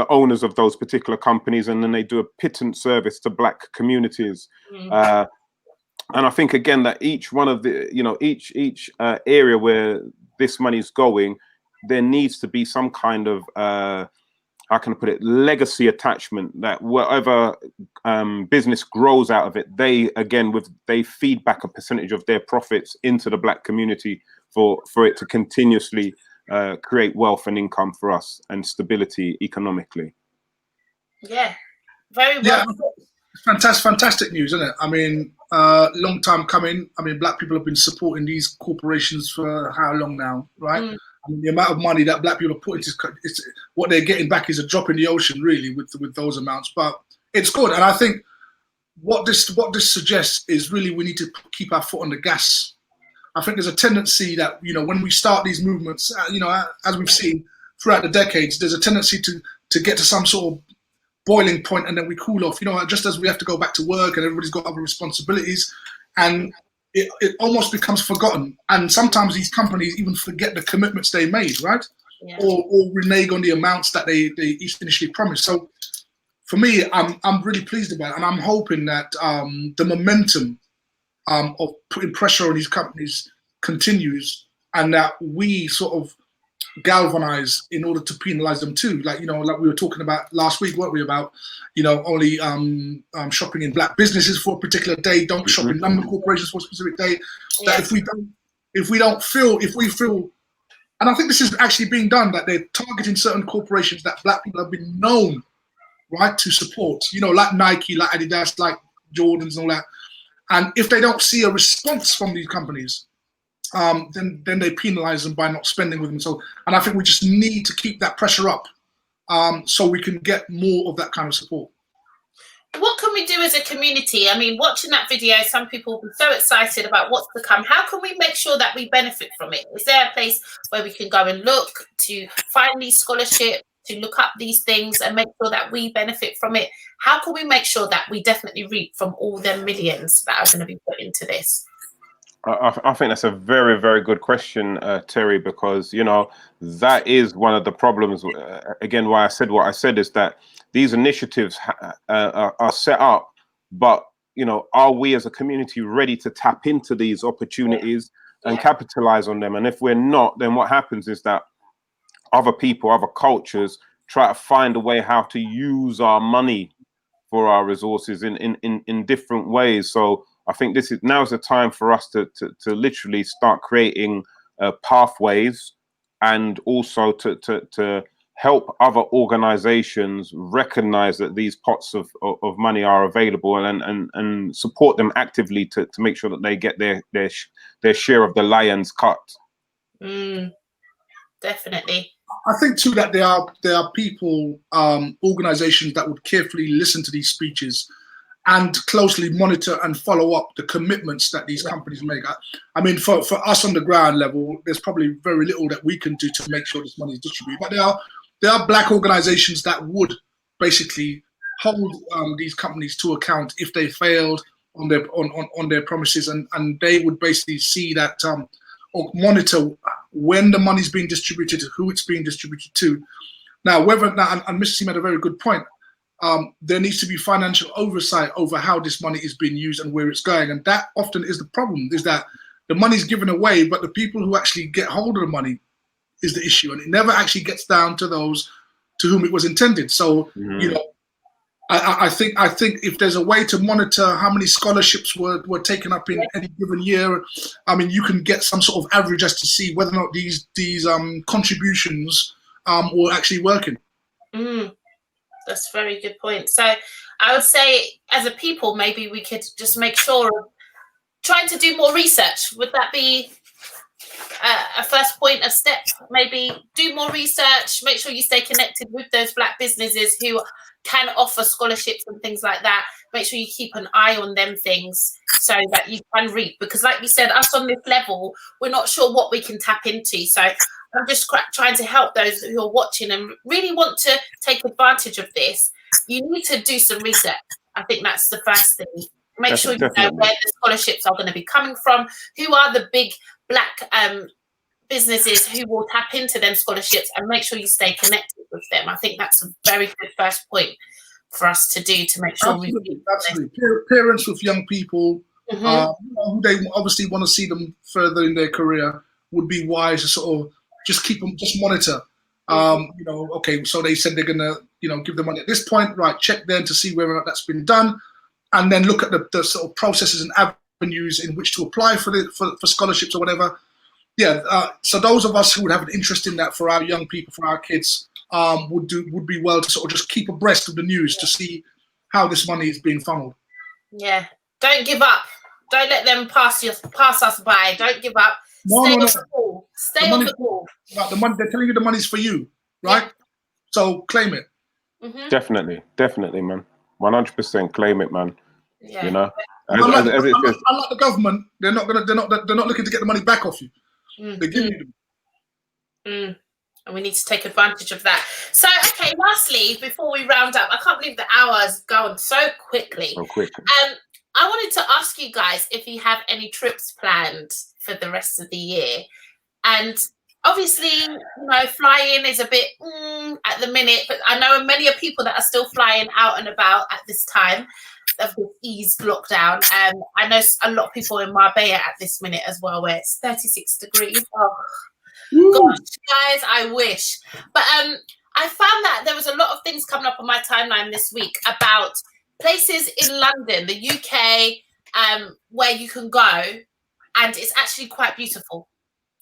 owners of those particular companies, and then they do a pittance service to Black communities. And I think again that each one of the each area where this money is going, there needs to be some kind of how can I put it, legacy attachment, that whatever business grows out of it, they feed back a percentage of their profits into the Black community for it to continuously create wealth and income for us and stability economically. Yeah, very well. Yeah, fantastic news, isn't it? I mean, long time coming. I mean, Black people have been supporting these corporations for how long now, right? I mean, the amount of money that Black people are putting into what they're getting back is a drop in the ocean, really, with those amounts. But it's good, and I think what this suggests is really we need to keep our foot on the gas. I think there's a tendency that when we start these movements, as we've seen throughout the decades, there's a tendency to get to some sort of boiling point and then we cool off. Just as we have to go back to work and everybody's got other responsibilities, and it almost becomes forgotten. And sometimes these companies even forget the commitments they made, right? Yeah. Or renege on the amounts that they initially promised. So for me, I'm really pleased about it, and I'm hoping that the momentum of putting pressure on these companies continues, and that we sort of galvanize in order to penalize them too. Like we were talking about last week, weren't we, about only shopping in Black businesses for a particular day, don't shop in London corporations for a specific day. Yeah. That if we feel, and I think this is actually being done, that they're targeting certain corporations that Black people have been known, right, to support, like Nike, like Adidas, like Jordans and all that. And if they don't see a response from these companies, then they penalise them by not spending with them. So, and I think we just need to keep that pressure up, so we can get more of that kind of support. What can we do as a community? I mean, watching that video, some people will be so excited about what's to come. How can we make sure that we benefit from it? Is there a place where we can go and look to find these scholarships, to look up these things and make sure that we benefit from it? How can we make sure that we definitely reap from all the millions that are going to be put into this? I think that's a very, very good question, Terry, because, you know, that is one of the problems. Again, why I said what I said is that these initiatives are set up, but, you know, are we as a community ready to tap into these opportunities and capitalize on them? And if we're not, then what happens is that other people, other cultures try to find a way how to use our money for our resources in different ways. So I think now's the time for us to literally start creating pathways, and also to help other organizations recognize that these pots of money are available, and support them actively to make sure that they get their share of the lion's cut. Definitely. I think too that there are people, organizations that would carefully listen to these speeches and closely monitor and follow up the commitments that these companies make. I mean, for us on the ground level, there's probably very little that we can do to make sure this money is distributed. But there are black organizations that would basically hold these companies to account if they failed on their promises, and they would basically see that or monitor when the money's being distributed, who it's being distributed to. Now, and Mr. Seam had a very good point. There needs to be financial oversight over how this money is being used and where it's going. And that often is the problem, is that the money's given away, but the people who actually get hold of the money is the issue. And it never actually gets down to those to whom it was intended. So, you know, I think if there's a way to monitor how many scholarships were taken up in any given year, I mean, you can get some sort of average as to see whether or not these contributions were actually working. That's a very good point. So I would say, as a people, maybe we could just make sure of trying to do more research. Would that be a first point, a step? Maybe do more research, make sure you stay connected with those black businesses who can offer scholarships and things like that. Make sure you keep an eye on them things so that you can reap. Because like we said, us on this level, we're not sure what we can tap into. So I'm just trying to help those who are watching and really want to take advantage of this. You need to do some research. I think that's the first thing. Make sure you know where the scholarships are going to be coming from, who are the big black businesses who will tap into them scholarships, and make sure you stay connected with them. I think that's a very good first point for us to do, to make sure absolutely. Parents with young people who they obviously want to see them further in their career would be wise to sort of just keep them, just monitor. You know, okay, so they said they're gonna, you know, give them money at this point, right? Check then to see whether or not that's been done, and then look at the sort of processes and avenues in which to apply for scholarships or whatever. So those of us who would have an interest in that for our young people, for our kids, would be well to sort of just keep abreast of the news to see how this money is being funneled. Yeah, don't give up. Don't let them pass us by. Don't give up. Stay on the ball. Stay on the ball. Right, the money, they're telling you the money's for you, right? Yeah. So claim it. Definitely, man. 100% claim it, man. Yeah. You know, unlike the government, they're not looking to get the money back off you. They're giving you them. And we need to take advantage of that. So, okay, lastly, before we round up, I can't believe the hour's gone so quickly. I wanted to ask you guys if you have any trips planned for the rest of the year. And obviously, you know, flying is a bit at the minute, but I know many of people that are still flying out and about at this time of this eased lockdown. I know a lot of people in Marbella at this minute as well, where it's 36 degrees. Oh, gosh, guys, I wish. But I found that there was a lot of things coming up on my timeline this week about places in London, the UK, where you can go, and it's actually quite beautiful.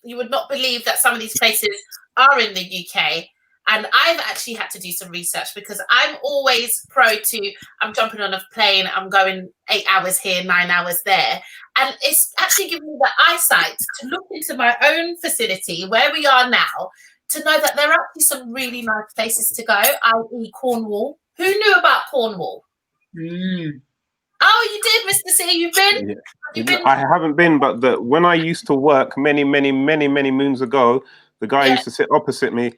You would not believe that some of these places are in the UK. And I've actually had to do some research because I'm always I'm jumping on a plane, I'm going 8 hours here, 9 hours there. And it's actually given me the eyesight to look into my own facility where we are now, to know that there are actually some really nice places to go, i.e. Cornwall. Who knew about Cornwall? Oh, you did, Mr. C. You've been? Yeah. You've been? I haven't been, but when I used to work many moons ago, the guy used to sit opposite me.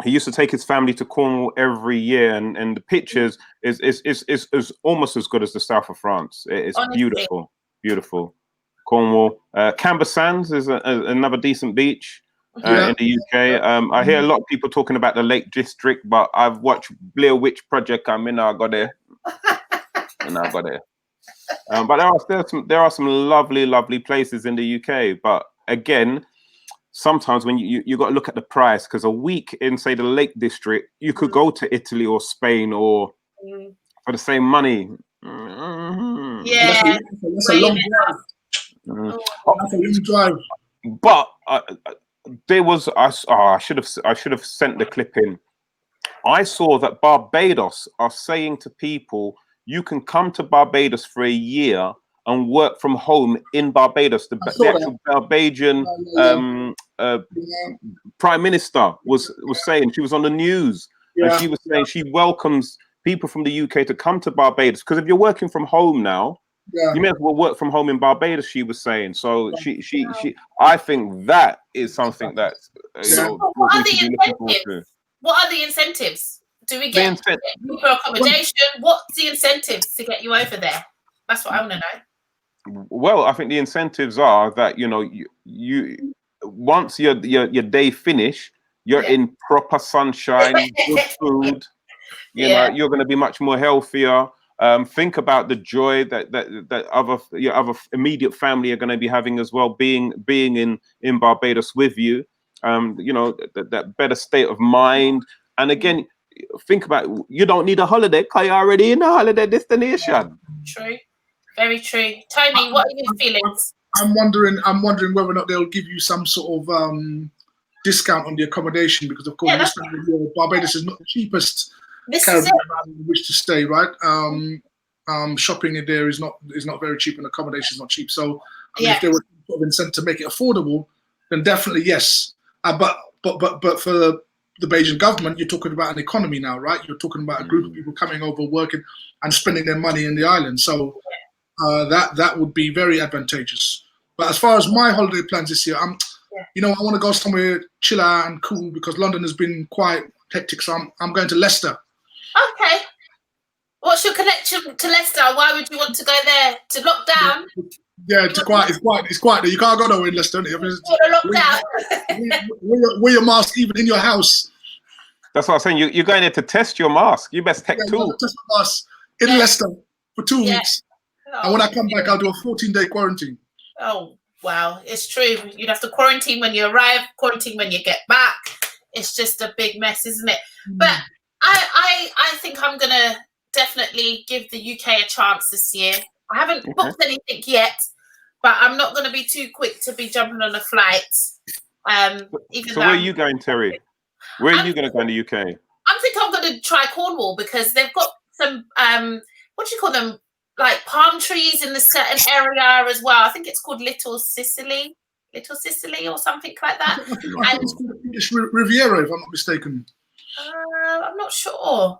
He used to take his family to Cornwall every year, and the pictures is almost as good as the south of France. It's honestly beautiful. Cornwall, Camber Sands is another decent beach in the UK. I hear a lot of people talking about the Lake District, but I've watched Blair Witch Project. I got there, and I got there. But there are some lovely places in the UK. But again, sometimes when you got to look at the price, because a week in, say, the Lake District, you could go to Italy or Spain or for the same money. Yeah, that's a long drive. That's a long drive. But there was I should have sent the clip in. I saw that Barbados are saying to people, you can come to Barbados for a year and work from home in Barbados. The actual Barbadian Prime Minister was saying, she was on the news, and she was saying she welcomes people from the UK to come to Barbados, because if you're working from home now, you may as well work from home in Barbados, she was saying. So she I think that is something that what are the incentives? What are the incentives? Do we get for accommodation? What's the incentives to get you over there? That's what I want to know. Well, I think the incentives are that you once your day finish, you're in proper sunshine, good food. You know, you're going to be much more healthier. Think about the joy that your other immediate family are going to be having as well, being in Barbados with you. That better state of mind. And again, think about, you don't need a holiday because you're already in a holiday destination. True. Very true. Tony, what are your feelings? I'm wondering whether or not they'll give you some sort of discount on the accommodation, because of course Barbados is not the cheapest Caribbean island in which to stay, right? Shopping in there is not very cheap, and accommodation is not cheap. So if there was sort of incentive to make it affordable, then definitely yes. But for the Bajan government, you're talking about an economy now, right? You're talking about a group of people coming over, working and spending their money in the island. So that would be very advantageous. But as far as my holiday plans this year, I want to go somewhere chill out and cool, because London has been quite hectic. So I'm going to Leicester. Okay. What's your connection to Leicester? Why would you want to go there? To lock down? Yeah, it's quiet there. You can't go nowhere in Leicester. Wear your mask even in your house. That's what I'm saying. You're going there to test your mask. You best take two. Test my mask in Leicester for 2 weeks. And when I come back, I'll do a 14-day quarantine. Oh, wow. It's true. You'd have to quarantine when you arrive, quarantine when you get back. It's just a big mess, isn't it? But I think I'm going to definitely give the UK a chance this year. I haven't booked anything yet, but I'm not going to be too quick to be jumping on a flight. So where are you going, Terry? Where are you going to go in the UK? I think I'm going to try Cornwall, because they've got some, what do you call them? Like palm trees in the certain area as well. I think it's called Little Sicily or something like that. I think it's called English Riviera, if I'm not mistaken. I'm not sure.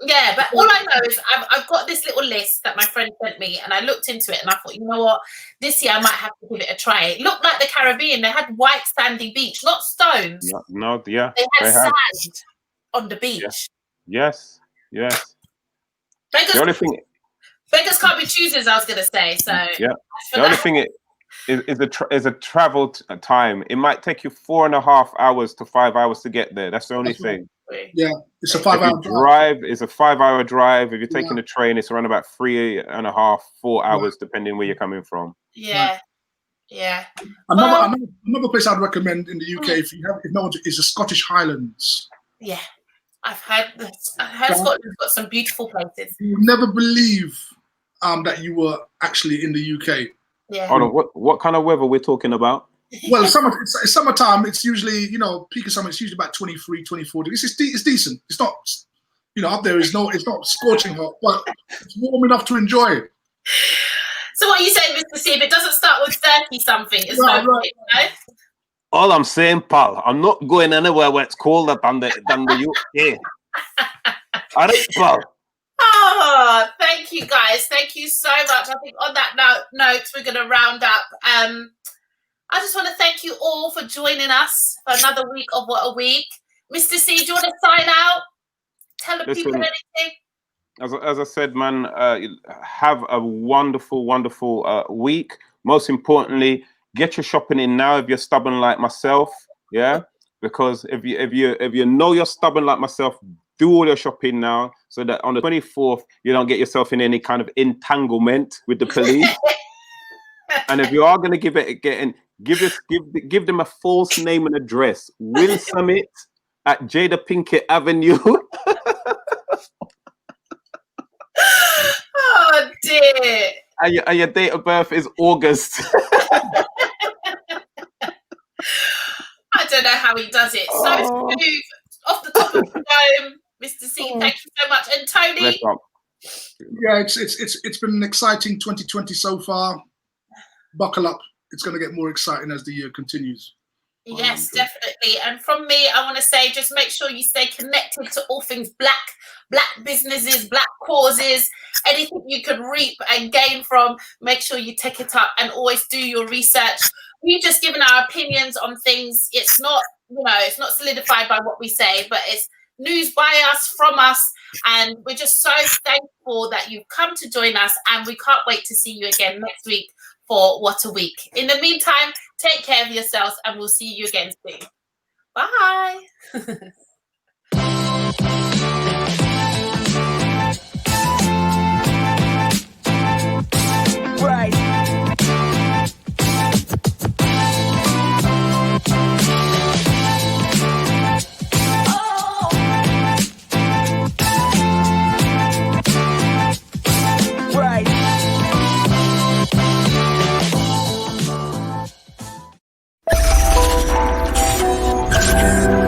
Yeah, but all I know is I've got this little list that my friend sent me, and I looked into it and I thought, you know what, this year I might have to give it a try. It looked like the Caribbean. They had white sandy beach, not stones. They had sand on the beach. Yes. The only thing, beggars can't be choosers, I was going to say. So the only thing is a travel time. It might take you 4.5 hours to 5 hours to get there. That's the only thing. Yeah, it's a 5-hour drive. It's a 5-hour drive. If you're taking the train, it's around about 3.5, 4 hours, depending where you're coming from. Yeah. Another place I'd recommend in the UK, if no one, is the Scottish Highlands. Yeah, I've heard Scotland's got some beautiful places. You would never believe that you were actually in the UK. Yeah. Hold on, what kind of weather we're talking about? Well, it's summertime. It's usually, peak of summer. It's usually about 23, 24 degrees. It's decent. It's not, up there. It's not scorching hot, but it's warm enough to enjoy it. So what are you saying, Mr. C? If it doesn't start with 30 something, it's right. All I'm saying, pal, I'm not going anywhere where it's colder than the UK. All right, pal. Oh, thank you, guys. Thank you so much. I think on that note, we're going to round up. I just want to thank you all for joining us for another week of What a Week. Mr. C, do you want to sign out? Tell the people anything? As I said, man, have a wonderful, wonderful week. Most importantly, get your shopping in now if you're stubborn like myself. Yeah, because if you know you're stubborn like myself, do all your shopping now so that on the 24th you don't get yourself in any kind of entanglement with the police. And if you are going to give them a false name and address. Will Summit at Jada Pinkett Avenue. Oh dear. And your date of birth is August. I don't know how he does it. So smooth, off the top of the dome, Mr. C. Thank you so much. And Tony. Yeah, it's been an exciting 2020 so far. Buckle up. It's going to get more exciting as the year continues. Yes, definitely. And from me, I want to say, just make sure you stay connected to all things black businesses, black causes, anything you could reap and gain from. Make sure you take it up and always do your research. We've just given our opinions on things. It's not, it's not solidified by what we say, but it's news by us, from us. And we're just so thankful that you've come to join us. And we can't wait to see you again next week for What a Week. In the meantime, take care of yourselves and we'll see you again soon. Bye.